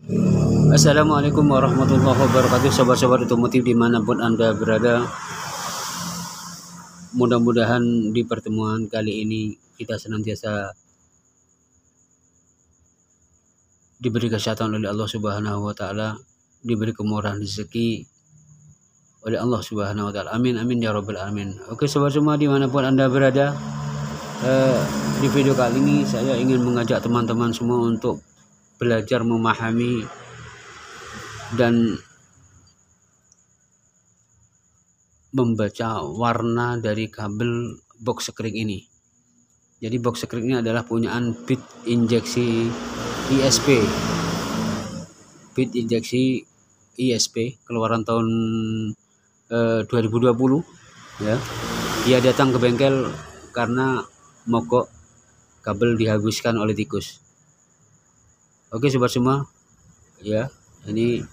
Assalamualaikum warahmatullahi wabarakatuh, sobat-sobat otomotif dimanapun Anda berada. Mudah-mudahan di pertemuan kali ini kita senantiasa diberi kesehatan oleh Allah Subhanahu wa Ta'ala, diberi kemurahan rezeki oleh Allah Subhanahu wa Ta'ala. Amin amin ya rabbal alamin. Oke sobat semua dimanapun Anda berada, di video kali ini saya ingin mengajak teman-teman semua untuk belajar memahami dan membaca warna dari kabel box screen ini. Jadi box screen ini adalah punyaan bit injeksi ISP. Bit injeksi ISP keluaran tahun 2020 ya. Dia datang ke bengkel karena mogok kabel dihabiskan oleh tikus. Oke sobat semua, ya. Ini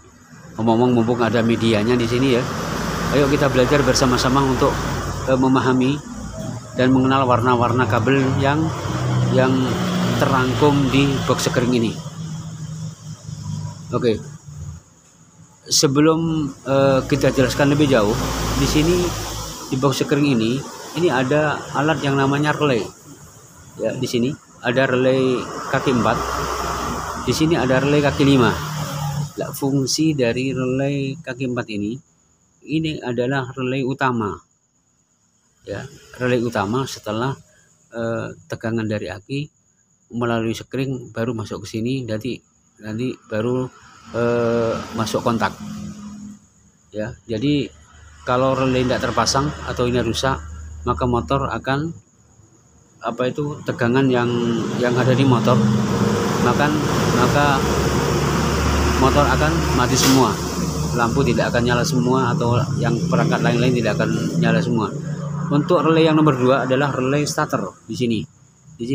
ngomong-ngomong mumpung ada medianya di sini ya. Ayo kita belajar bersama-sama untuk memahami dan mengenal warna-warna kabel yang terangkum di box screen ini. Oke. Sebelum kita jelaskan lebih jauh, di sini di box screen ini ada alat yang namanya relay. Ya, di sini ada relay kaki 4. Di sini ada relay kaki 5. Nah, fungsi dari relay kaki 4 ini adalah relay utama. Ya, relay utama setelah tegangan dari aki melalui screen baru masuk ke sini, nanti baru masuk kontak. Ya, jadi kalau relay tidak terpasang atau ini rusak, maka motor akan tegangan yang ada di motor, maka motor akan mati semua, lampu tidak akan nyala semua, atau yang perangkat lain-lain tidak akan nyala semua. Untuk relay yang nomor 2 adalah relay starter. Di sini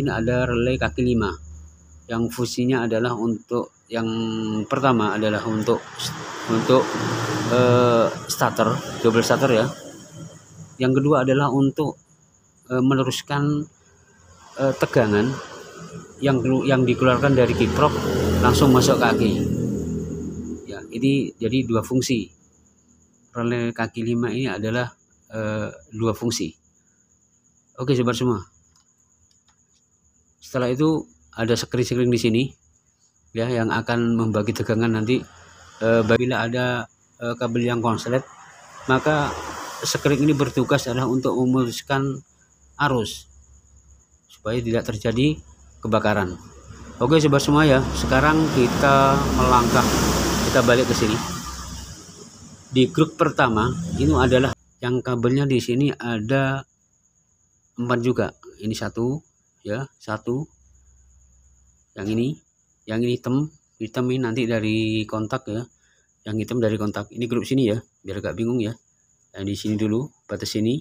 ada relay kaki 5 yang fungsinya adalah untuk, yang pertama adalah untuk starter, double starter ya. Yang kedua adalah untuk meneruskan tegangan yang dikeluarkan dari kiprok langsung masuk kaki. Ya, ini jadi dua fungsi. Relay kaki 5 ini adalah dua fungsi. Oke sobat semua. Setelah itu ada screen di sini ya, yang akan membagi tegangan nanti. Bila ada kabel yang konslet, maka screen ini bertugas adalah untuk memutuskan arus supaya tidak terjadi kebakaran. Oke sobat semua ya, sekarang kita balik ke sini. Di grup pertama ini adalah yang kabelnya di sini ada 4 juga. Ini satu ya, satu. Yang ini hitam ini nanti dari kontak ya. Yang hitam dari kontak. Ini grup sini ya, biar gak bingung ya. Yang di sini dulu, batas sini.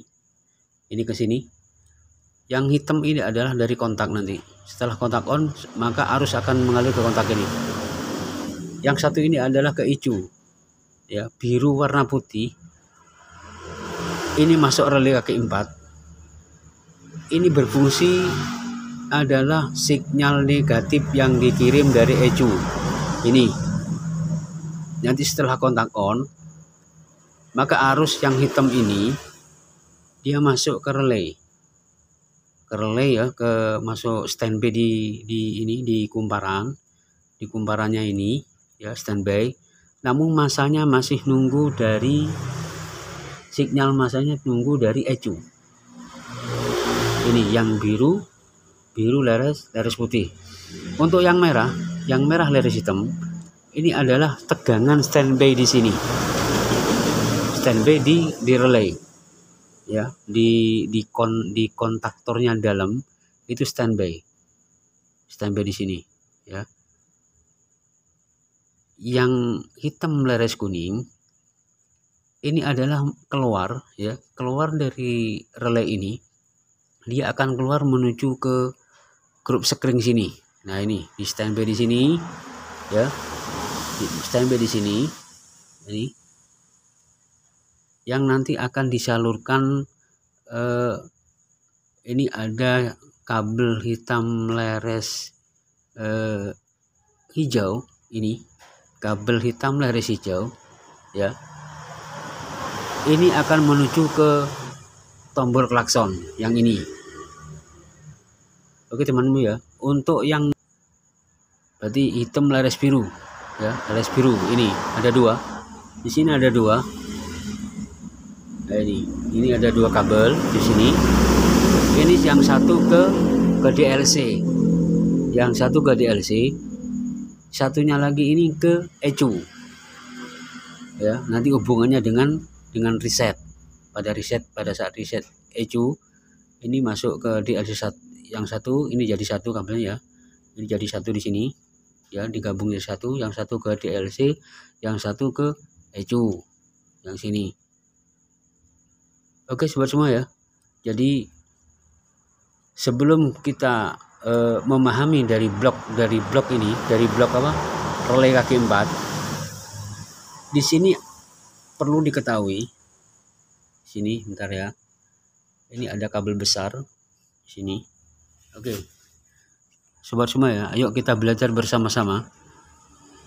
Ini ke sini. Yang hitam ini adalah dari kontak nanti. Setelah kontak on, maka arus akan mengalir ke kontak ini. Yang satu ini adalah ke hijau. Ya, biru warna putih. Ini masuk relay kaki 4. Ini berfungsi adalah sinyal negatif yang dikirim dari ECU. Ini nanti setelah kontak on, maka arus yang hitam ini dia masuk ke relay ya, masuk standby di kumparannya ini ya, standby. Namun masanya masih nunggu dari sinyal, masanya nunggu dari ECU. Ini yang biru leres putih. Untuk yang merah leres hitam, ini adalah tegangan standby di sini. Standby di relay. Ya, di kontaktornya dalam itu standby di sini ya. Yang hitam leres kuning ini adalah keluar dari relay ini. Dia akan keluar menuju ke grup screen sini. Nah, ini di standby di sini ya. Di standby di sini. Ini yang nanti akan disalurkan, ini ada kabel hitam leres hijau ini kabel hitam laris hijau ya, ini akan menuju ke tombol klakson yang ini. Oke teman-teman ya, untuk yang berarti hitam laris biru ya, laris biru ini ada dua, di sini ada dua. Nah, ini ada dua kabel di sini. Ini yang satu ke DLC, yang satu ke DLC, satunya lagi ini ke ECU ya. Nanti hubungannya dengan reset, pada saat reset ECU ini masuk ke DLC yang satu, ini jadi satu kabelnya ya, ini jadi satu di sini ya, digabung jadi satu, yang satu ke DLC, yang satu ke ECU yang sini. Oke sobat semua ya, jadi sebelum kita memahami dari blok ini, dari blok apa, relay kaki 4, di sini perlu diketahui, sini bentar ya, ini ada kabel besar di sini. Oke sobat semua ya, ayo kita belajar bersama-sama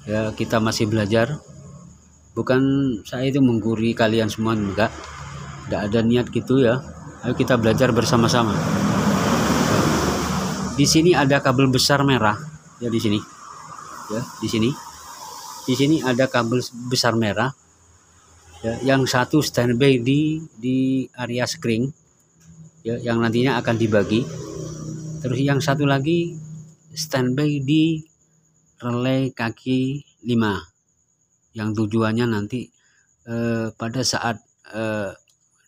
ya, kita masih belajar, bukan saya itu menggurui kalian semua, enggak ada niat gitu ya. Ayo kita belajar bersama-sama. Di sini ada kabel besar merah ya, di sini ya, di sini ada kabel besar merah ya, yang satu standby di area screen ya, yang nantinya akan dibagi. Terus yang satu lagi standby di relay kaki 5, yang tujuannya nanti pada saat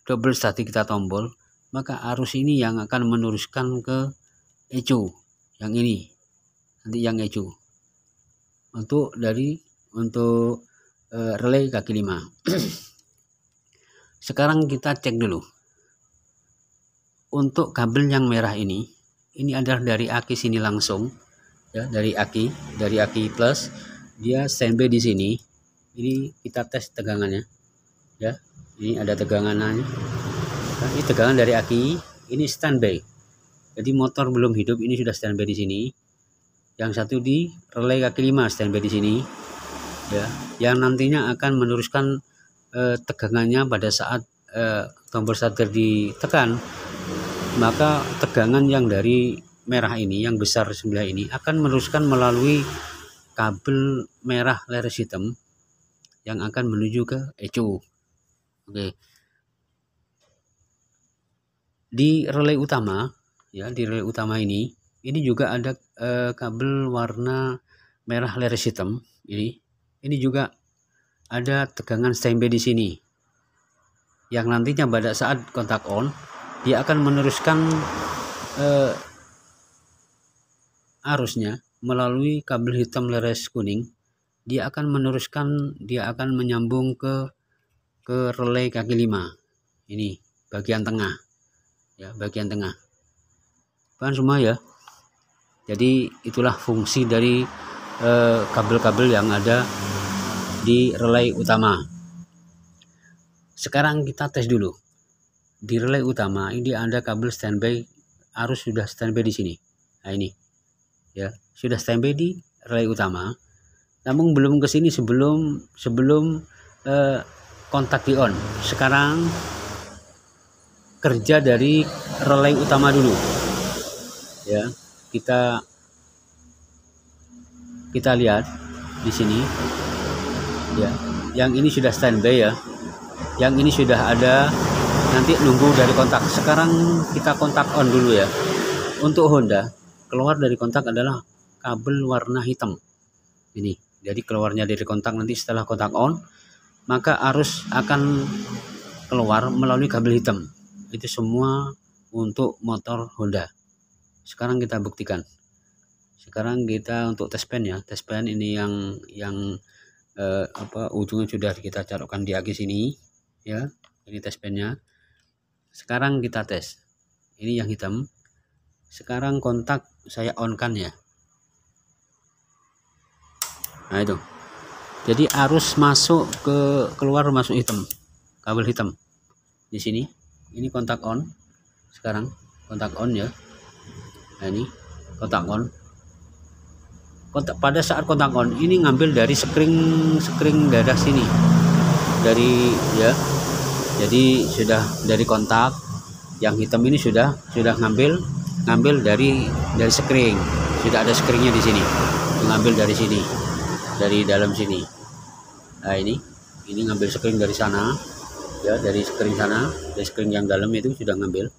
double static kita tombol, maka arus ini yang akan meneruskan ke ECU yang ini, nanti yang ECU untuk relay kaki 5. Sekarang kita cek dulu untuk kabel yang merah ini adalah dari aki sini langsung ya, dari aki plus, dia standby di sini. Ini kita tes tegangannya ya, ini ada tegangannya. Nah, ini tegangan dari aki, ini standby. Jadi motor belum hidup, ini sudah standby di sini. Yang satu di relay kaki 5 standby di sini ya, yang nantinya akan meneruskan tegangannya pada saat tombol starter ditekan, maka tegangan yang dari merah ini, yang besar sebelah ini, akan meneruskan melalui kabel merah laris hitam yang akan menuju ke ECU. Oke. Di relay utama ya, di relay utama ini juga ada kabel warna merah laris hitam. Ini juga ada tegangan standby di sini, yang nantinya pada saat kontak on dia akan meneruskan arusnya melalui kabel hitam laris kuning. Dia akan menyambung ke relay kaki 5. Ini bagian tengah ya, bagian tengah. Paham semua ya? Jadi itulah fungsi dari kabel-kabel yang ada di relay utama. Sekarang kita tes dulu. Di relay utama ini ada kabel standby, arus sudah standby di sini. Nah ini ya, sudah standby di relay utama. Namun belum ke sini sebelum kontak di on. Sekarang kerja dari relay utama dulu. Ya, kita lihat di sini. Ya, yang ini sudah standby ya. Yang ini sudah ada, nanti nunggu dari kontak. Sekarang kita kontak on dulu ya. Untuk Honda, keluar dari kontak adalah kabel warna hitam. Ini. Jadi keluarnya dari kontak, nanti setelah kontak on, maka arus akan keluar melalui kabel hitam. Itu semua untuk motor Honda. Sekarang kita buktikan. Sekarang kita untuk tes pen ya. Tes pen ini yang ujungnya sudah kita colokkan di aki sini ya. Ini tes pennya. Sekarang kita tes. Ini yang hitam. Sekarang kontak saya on kan ya. Nah itu. Jadi arus masuk keluar masuk hitam. Kabel hitam. Di sini. Ini kontak on. Sekarang kontak on ya. Nah ini kontak on. pada saat kontak on ini ngambil dari sekring daerah sini, dari ya, jadi sudah dari kontak yang hitam ini sudah ngambil dari sekring, sudah ada sekringnya di sini, ngambil dari sini, dari dalam sini. Nah ini ngambil sekring dari sana ya, dari sekring sana, dari sekring yang dalam itu sudah ngambil,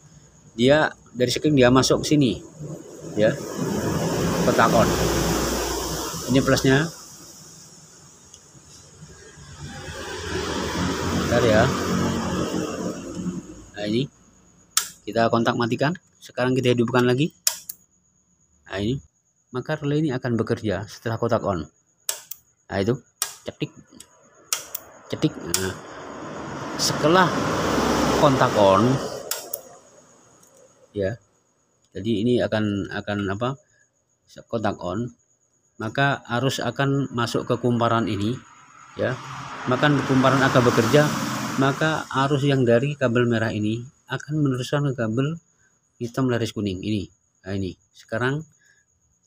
dia dari sekring dia masuk ke sini ya, kontak on. Ini plusnya. Bentar ya. Nah ini kita kontak matikan. Sekarang kita hidupkan lagi. Nah ini, maka relay ini akan bekerja setelah kontak on. Nah itu, cetik. Nah, setelah kontak on ya, jadi ini akan apa, kontak on, maka arus akan masuk ke kumparan ini ya, maka kumparan akan bekerja, maka arus yang dari kabel merah ini akan meneruskan ke kabel hitam laris kuning ini. Nah ini sekarang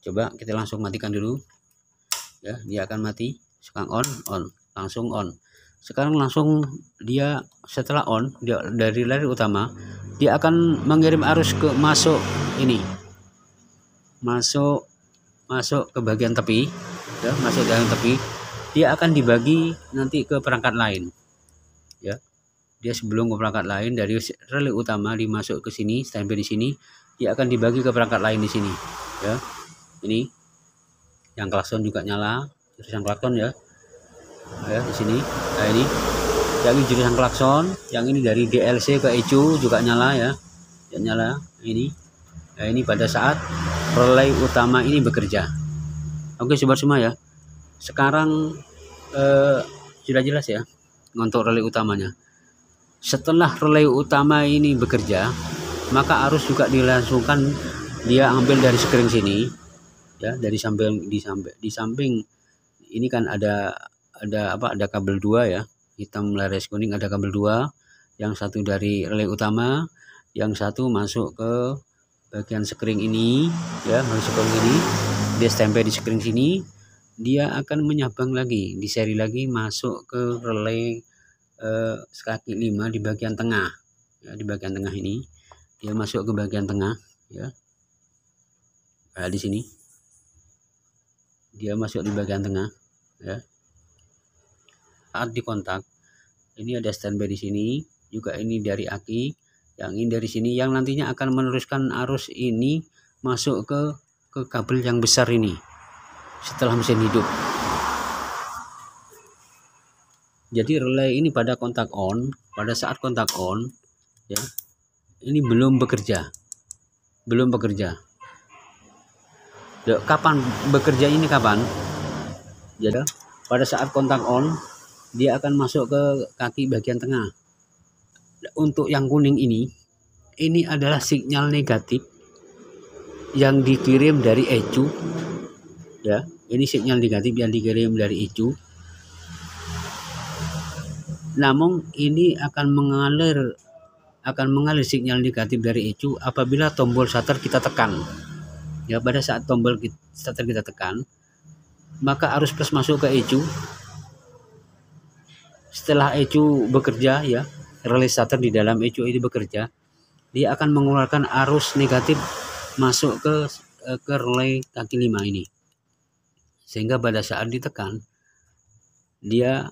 coba kita langsung matikan dulu ya, dia akan mati. Sekarang on langsung on. Sekarang langsung dia setelah on, dia dari laris utama dia akan mengirim arus ke masuk ini, masuk ke bagian tepi ya, masuk ke bagian tepi. Dia akan dibagi nanti ke perangkat lain ya, dia sebelum ke perangkat lain dari relay utama dimasuk ke sini, standby di sini, dia akan dibagi ke perangkat lain di sini ya. Ini yang klakson juga nyala, jurusan klakson ya, di sini. Nah ini yang ini jurusan klakson, yang ini dari DLC ke ECU juga nyala ya, nyala ini. Nah ini pada saat relay utama ini bekerja. Oke sobat semua ya, sekarang sudah jelas ya untuk relay utamanya. Setelah relay utama ini bekerja, maka arus juga dilangsungkan, dia ambil dari sekring sini ya, dari di samping ini kan ada kabel 2 ya, hitam laris kuning, ada kabel 2, yang satu dari relay utama, yang satu masuk ke bagian sekring ini ya, masuk ke ini, dia standby di sekring sini, dia akan menyabang lagi, di seri lagi masuk ke relay kaki 5 di bagian tengah ya, di bagian tengah ini dia masuk ke bagian tengah ya. Nah, di sini dia masuk di bagian tengah ya. Saat dikontak ini ada standby di sini juga, ini dari aki, yang ini dari sini, yang nantinya akan meneruskan arus ini masuk ke kabel yang besar ini setelah mesin hidup. Jadi relay ini pada kontak on, pada saat kontak on ya, ini belum bekerja. Kapan bekerja ini, kapan? Jadi pada saat kontak on dia akan masuk ke kaki bagian tengah. Untuk yang kuning ini adalah sinyal negatif yang dikirim dari ECU ya. Ini sinyal negatif yang dikirim dari ECU. Namun ini akan mengalir sinyal negatif dari ECU apabila tombol shutter kita tekan. Ya, pada saat tombol shutter kita tekan, maka arus plus masuk ke ECU. Setelah ECU bekerja ya, relay shutter di dalam ECU ini bekerja, dia akan mengeluarkan arus negatif masuk ke relay kaki 5 ini. Sehingga pada saat ditekan, dia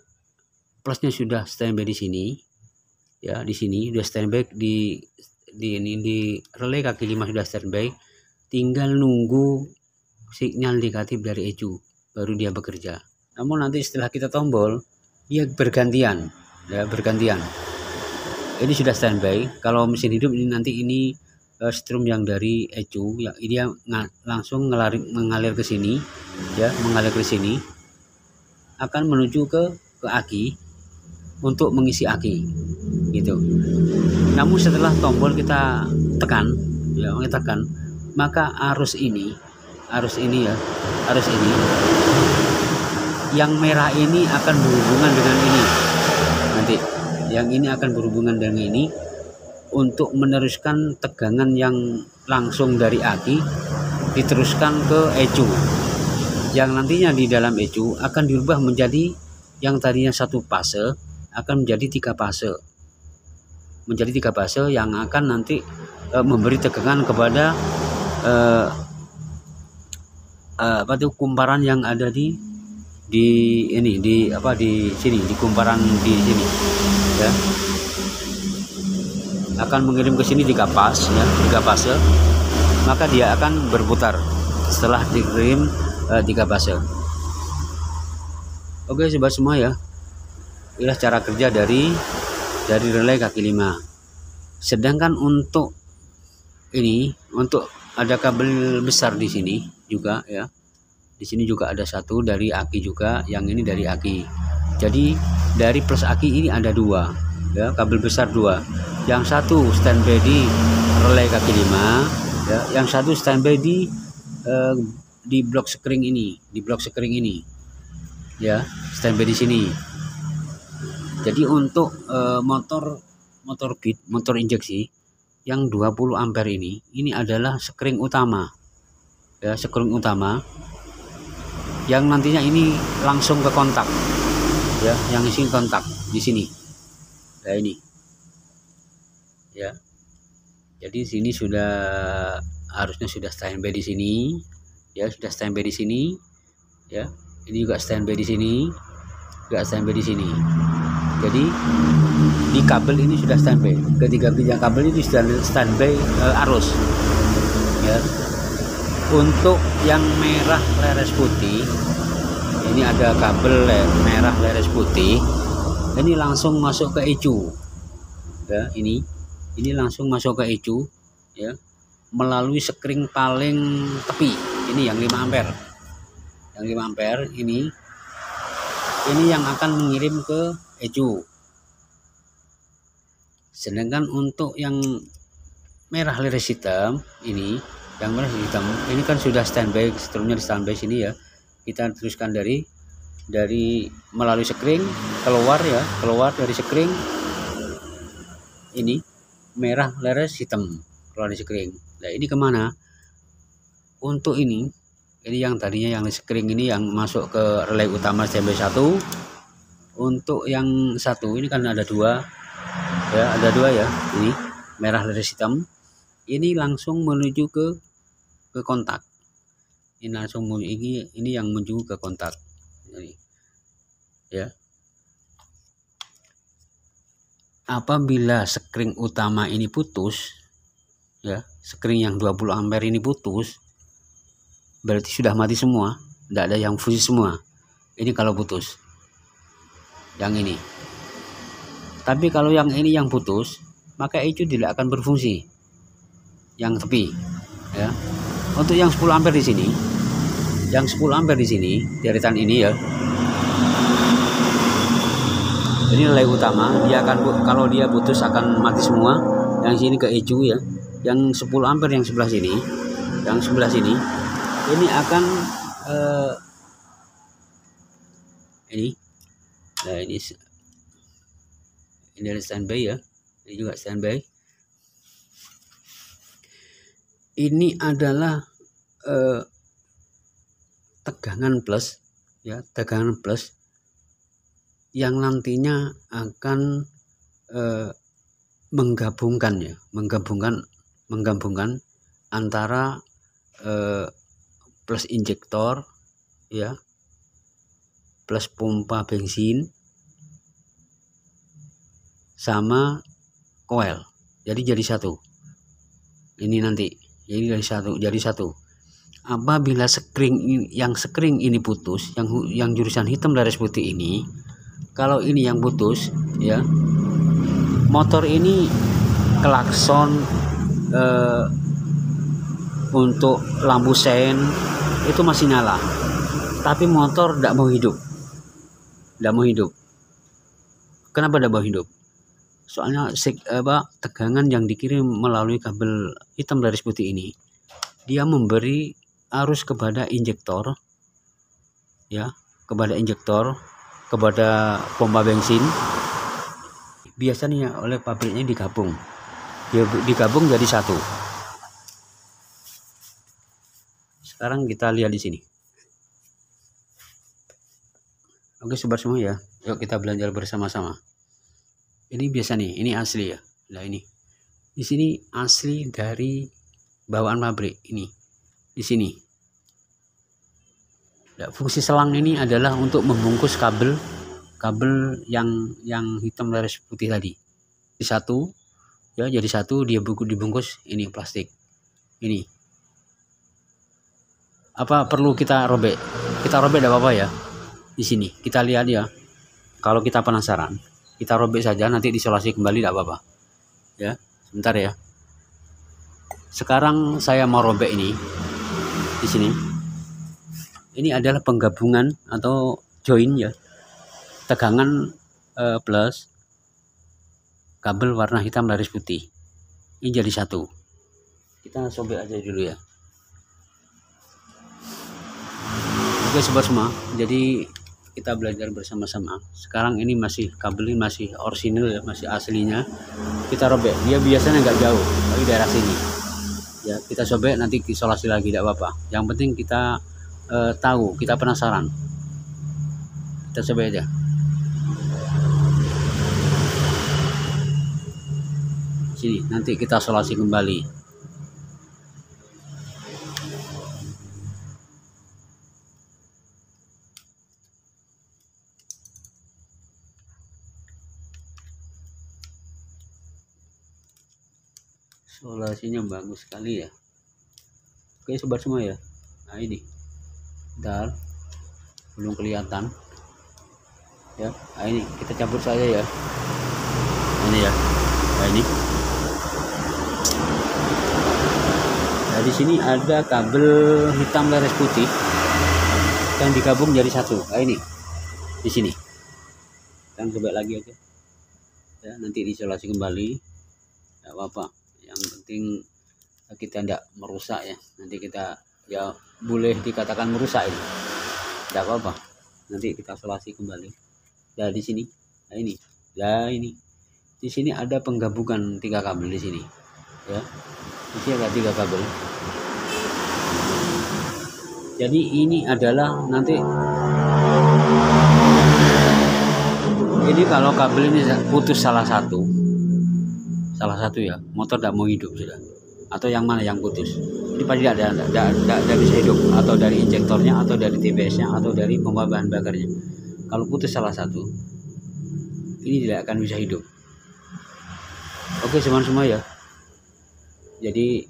plusnya sudah standby di sini ya, di sini sudah standby di relay kaki 5 sudah standby, tinggal nunggu sinyal negatif dari ECU baru dia bekerja. Namun nanti setelah kita tombol dia bergantian ya, ini sudah standby. Kalau mesin hidup ini nanti ini strum yang dari ECU ya, dia langsung mengalir ke sini ya, mengalir ke sini, akan menuju ke aki untuk mengisi aki gitu. Namun setelah tombol kita tekan ya, maka arus ini yang merah ini akan berhubungan dengan ini nanti, yang ini akan berhubungan dengan ini untuk meneruskan tegangan yang langsung dari aki diteruskan ke ECU yang nantinya di dalam ECU akan dirubah menjadi yang tadinya 1 fase akan menjadi 3 fase, yang akan nanti memberi tegangan kepada kumparan yang ada di sini, di kumparan di sini ya, akan mengirim ke sini 3 fase, maka dia akan berputar setelah dikirim 3 fase. Oke sobat semua ya, inilah cara kerja dari relay kaki 5. Sedangkan untuk ada kabel besar di sini juga ya. Di sini juga ada satu dari aki juga, yang ini dari aki. Jadi dari plus aki ini ada 2 ya, kabel besar 2. Yang satu standby di relay kaki 5 ya, yang satu standby di blok sekring ini, ya, standby di sini. Jadi untuk motor beat, motor injeksi yang 20 ampere ini adalah sekring utama ya, yang nantinya ini langsung ke kontak ya, yang isi kontak di sini. Nah ini ya, jadi sini harusnya sudah standby di sini ya, ya. Ini juga standby di sini, jadi di kabel ini sudah standby, ketiga kabel ini sudah standby arus ya. Untuk yang merah leres putih, ini ada kabel merah leres putih, ini langsung masuk ke ECU ya, ini langsung masuk ke ECU ya, melalui sekring paling tepi ini yang 5 ampere. Yang 5 ampere ini yang akan mengirim ke ECU. Sedangkan untuk yang merah leres hitam ini kan sudah standby, setelahnya di standby sini ya. Kita teruskan dari melalui sekring keluar dari sekring ini merah leres hitam keluar dari sekring. Nah ini kemana? Untuk ini yang tadinya yang sekring ini yang masuk ke relay utama standby 1. Untuk yang satu ini kan ada 2 ya, ini merah leres hitam, ini langsung menuju ke kontak. Ini langsung ini yang menuju ke kontak ini ya. Apabila sekring utama ini putus ya, sekring yang 20 ampere ini putus, berarti sudah mati semua, tidak ada yang fungsi semua. Ini kalau putus yang ini. Tapi kalau yang ini yang putus, maka ECU tidak akan berfungsi. Yang tepi ya. Untuk yang 10 ampere di sini, deretan ini ya, ini relay utama, dia akan, kalau dia putus akan mati semua. Yang sini ke ECU ya, yang 10 ampere yang sebelah sini, ini akan nah ini ada standby ya, ini juga standby. Ini adalah tegangan plus ya, yang nantinya akan menggabungkan antara plus injektor ya, plus pompa bensin sama coil, jadi satu. Ini nanti jadi satu. Apabila sekring ini putus, yang jurusan hitam leres putih ini, kalau ini yang putus ya, motor ini klakson, untuk lampu sein itu masih nyala, tapi motor tidak mau hidup. Kenapa tidak mau hidup? Soalnya tegangan yang dikirim melalui kabel hitam leres putih ini, dia memberi arus kepada injektor ya, kepada pompa bensin. Biasanya oleh pabriknya digabung jadi satu. Sekarang kita lihat di sini Oke sobat semua ya, yuk kita belajar bersama-sama. Ini biasa nih, ini asli ya. Nah ini, di sini asli dari bawaan pabrik ini. Di sini. Nah, fungsi selang ini adalah untuk membungkus kabel yang hitam laris putih tadi. Di satu, ya jadi satu dia dibungkus ini plastik. Ini. Apa perlu kita robek? Kita robek tidak apa-apa ya. Di sini kita lihat ya, kalau kita penasaran kita robek saja, nanti diisolasi kembali tidak apa-apa ya. Sebentar ya, sekarang saya mau robek ini. Di sini ini adalah penggabungan atau join ya, tegangan plus kabel warna hitam laris putih ini jadi satu. Kita sobek aja dulu ya. Oke sobat semua, jadi kita belajar bersama-sama. Sekarang ini masih kabel ini masih orisinil ya, masih aslinya. Kita robek, dia biasanya nggak jauh, tapi daerah sini. Ya kita sobek, nanti isolasi lagi tidak apa-apa. Yang penting kita tahu, kita penasaran. Kita sobek aja. Sini, nanti kita isolasi kembali. Isolasinya bagus sekali ya. Oke sobat semua ya. Nah ini, bentar, belum kelihatan ya. Nah ini kita campur saja ya. Ini ya. Nah ini. Nah di sini ada kabel hitam laris putih yang digabung jadi satu. Nah ini di sini. Kan sobek lagi aja. Ya nanti diisolasi kembali. Tidak apa-apa. Yang penting kita tidak merusak ya. Nanti kita ya boleh dikatakan merusak ini. Tidak apa-apa. Nanti kita isolasi kembali. Nah di sini. Nah ini. Nah ini. Di sini ada penggabungan 3 kabel di sini. Ya. Di sini ada 3 kabel. Jadi ini adalah nanti ini kalau kabel ini putus salah satu ya, motor tidak mau hidup sudah. Atau yang mana yang putus? Ini pasti tidak bisa hidup, atau dari injektornya, atau dari TPS-nya, atau dari pompa bahan bakarnya. Kalau putus salah satu, ini tidak akan bisa hidup. Oke semua ya. Jadi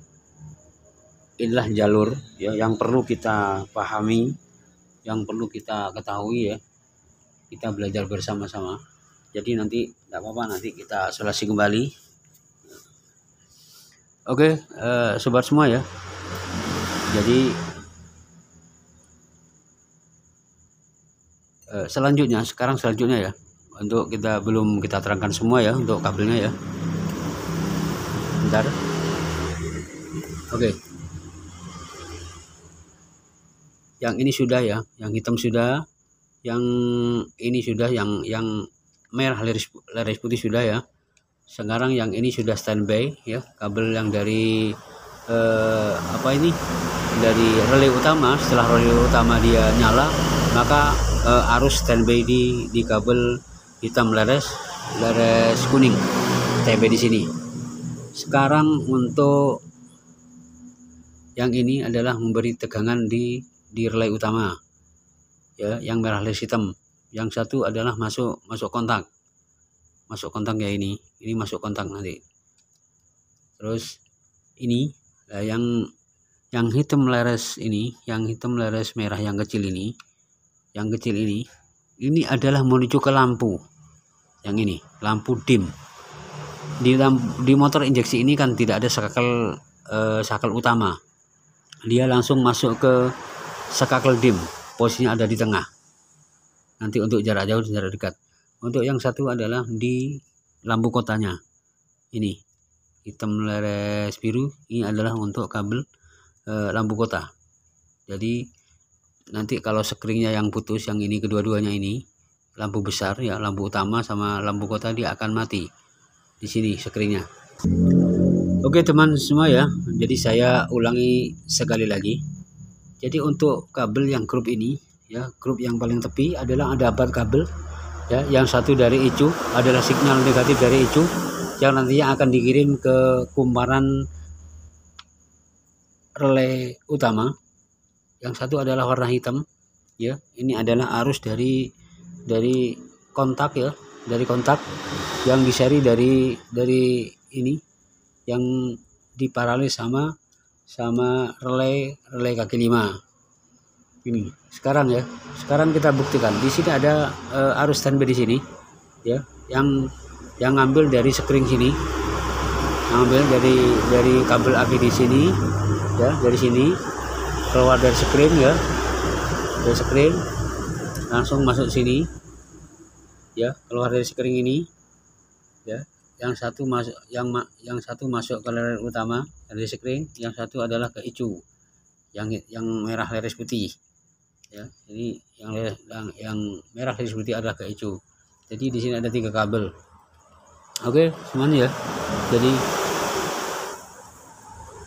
inilah jalur ya yang perlu kita pahami, yang perlu kita ketahui ya. Kita belajar bersama-sama. Jadi nanti tidak apa-apa, nanti kita isolasi kembali. Oke, sobat semua ya. Jadi selanjutnya ya, untuk belum kita terangkan semua ya untuk kabelnya ya. Bentar. Oke. Yang ini sudah ya, yang hitam sudah, yang ini sudah, yang merah laris putih sudah ya. Sekarang yang ini sudah standby ya, kabel yang dari dari relay utama. Setelah relay utama dia nyala, maka arus standby di kabel hitam laris kuning standby di sini. Sekarang untuk yang ini adalah memberi tegangan di relay utama ya, yang merah laris hitam. Yang satu adalah masuk kontak ya, ini masuk kontak nanti. Terus ini nah, yang hitam laris ini, yang hitam laris merah yang kecil ini adalah menuju ke lampu. Yang ini lampu dim. Di motor injeksi ini kan tidak ada skakel utama. Dia langsung masuk ke skakel dim. Posisinya ada di tengah. Nanti untuk jarak jauh, jarak dekat. Untuk yang satu adalah di lampu kotanya. Ini hitam laris biru, ini adalah untuk kabel lampu kota. Jadi nanti kalau skringnya yang putus, yang ini kedua-duanya ini lampu besar ya, lampu utama sama lampu kota, dia akan mati. Di sini skringnya. Oke teman semua ya. Jadi saya ulangi sekali lagi. Jadi untuk kabel yang grup ini ya, grup yang paling tepi adalah ada 4 kabel ya. Yang satu dari ECU adalah signal negatif dari ECU yang nantinya akan dikirim ke kumparan relay utama. Yang satu adalah warna hitam ya. Ini adalah arus dari kontak ya, dari kontak yang diseri dari ini yang diparalel sama relay kaki 5 ini. Sekarang ya, sekarang kita buktikan. Di sini ada arus standby di sini ya, yang ngambil dari sekring sini, ngambil dari kabel AC di sini ya, dari sini keluar dari sekring ya, dari sekring langsung masuk sini ya, keluar dari sekring ini ya. Yang satu masuk yang satu masuk ke layar utama dari sekring, yang satu adalah ke ECU yang merah leres putih ya. Ini yang merah leres putih adalah ke ECU. Jadi di sini ada 3 kabel. Oke semuanya ya.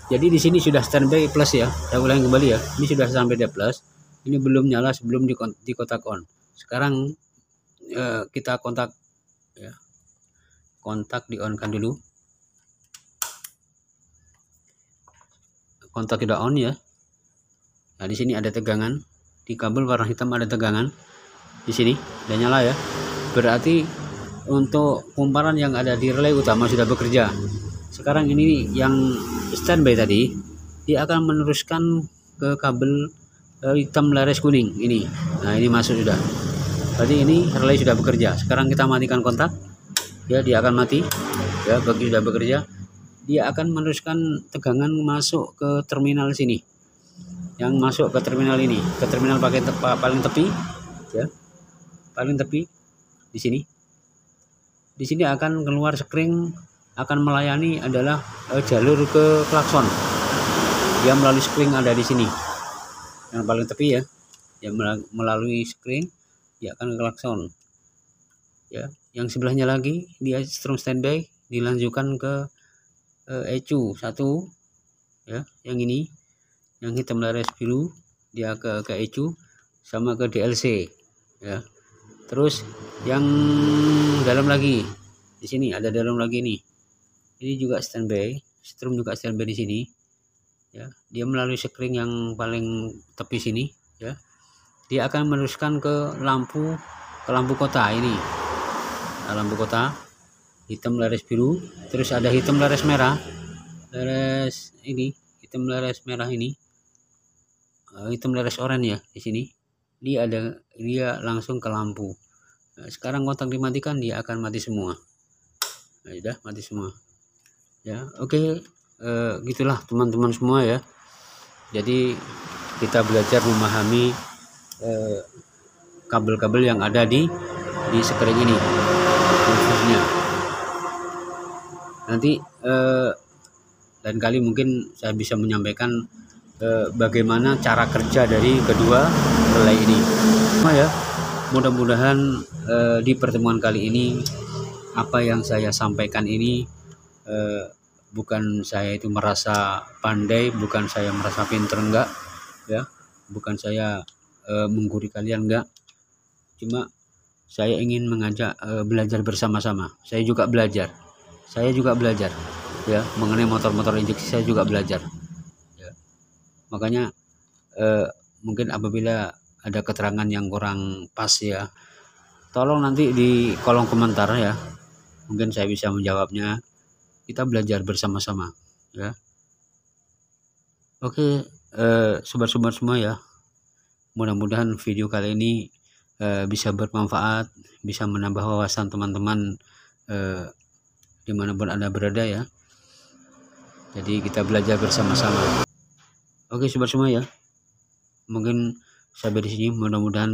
Jadi di sini sudah standby plus ya. Saya ulangi kembali ya. Ini sudah standby plus. Ini belum nyala sebelum di kotak on. Sekarang kita kontak ya. Kontak di on kan dulu. Kontak sudah on ya. Nah di sini ada tegangan. Di kabel warna hitam ada tegangan. Di sini udah nyala ya. Berarti untuk kumparan yang ada di relay utama sudah bekerja. Sekarang ini yang standby tadi, dia akan meneruskan ke kabel hitam leres kuning ini. Nah ini masuk sudah. Berarti ini relay sudah bekerja. Sekarang kita matikan kontak ya, dia akan mati ya. Bagi sudah bekerja, dia akan meneruskan tegangan masuk ke terminal sini, yang masuk ke terminal ini, ke terminal paling tepi ya, paling tepi di sini. Di sini akan keluar sekring, akan melayani adalah jalur ke klakson. Dia melalui sekring ada di sini, yang paling tepi ya, yang melalui sekring dia akan ke klakson ya. Yang sebelahnya lagi dia strong standby, dilanjutkan ke ECU 1 ya, yang ini yang hitam leres biru dia ke ECU sama ke DLC ya. Terus yang dalam lagi di sini ada dalam lagi nih, ini juga standby, strum juga standby di sini ya. Dia melalui sekring yang paling tepi sini ya, dia akan meneruskan ke lampu kota ini. Nah, lampu kota hitam leres biru, terus ada hitam leres merah, leres ini hitam leres merah ini, hitam leres oranye ya di sini. Dia langsung ke lampu. Nah, sekarang kontak dimatikan, dia akan mati semua. Nah, sudah mati semua ya. Oke, gitulah teman-teman semua ya. Jadi kita belajar memahami kabel-kabel yang ada di sekring ini khususnya. Nanti lain kali mungkin saya bisa menyampaikan bagaimana cara kerja dari kedua relay ini ya. Mudah-mudahan di pertemuan kali ini apa yang saya sampaikan ini bukan saya itu merasa pandai, bukan saya merasa pinter, enggak ya, bukan saya menggurui kalian, enggak. Cuma saya ingin mengajak belajar bersama-sama. Saya juga belajar ya, mengenai motor-motor injeksi saya juga belajar ya. Makanya mungkin apabila ada keterangan yang kurang pas ya, tolong nanti di kolom komentar ya, mungkin saya bisa menjawabnya. Kita belajar bersama-sama ya. Oke, sobat-sobat semua ya, mudah-mudahan video kali ini bisa bermanfaat, bisa menambah wawasan teman-teman dimanapun Anda berada ya. Jadi kita belajar bersama-sama. Oke sobat semua ya, mungkin sampai di sini, mudah-mudahan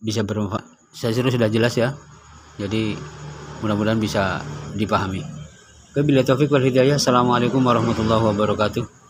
bisa bermanfaat. Saya sudah jelas ya, jadi mudah-mudahan bisa dipahami. Wabillahi taufiq wal hidayah. Assalamualaikum warahmatullahi wabarakatuh.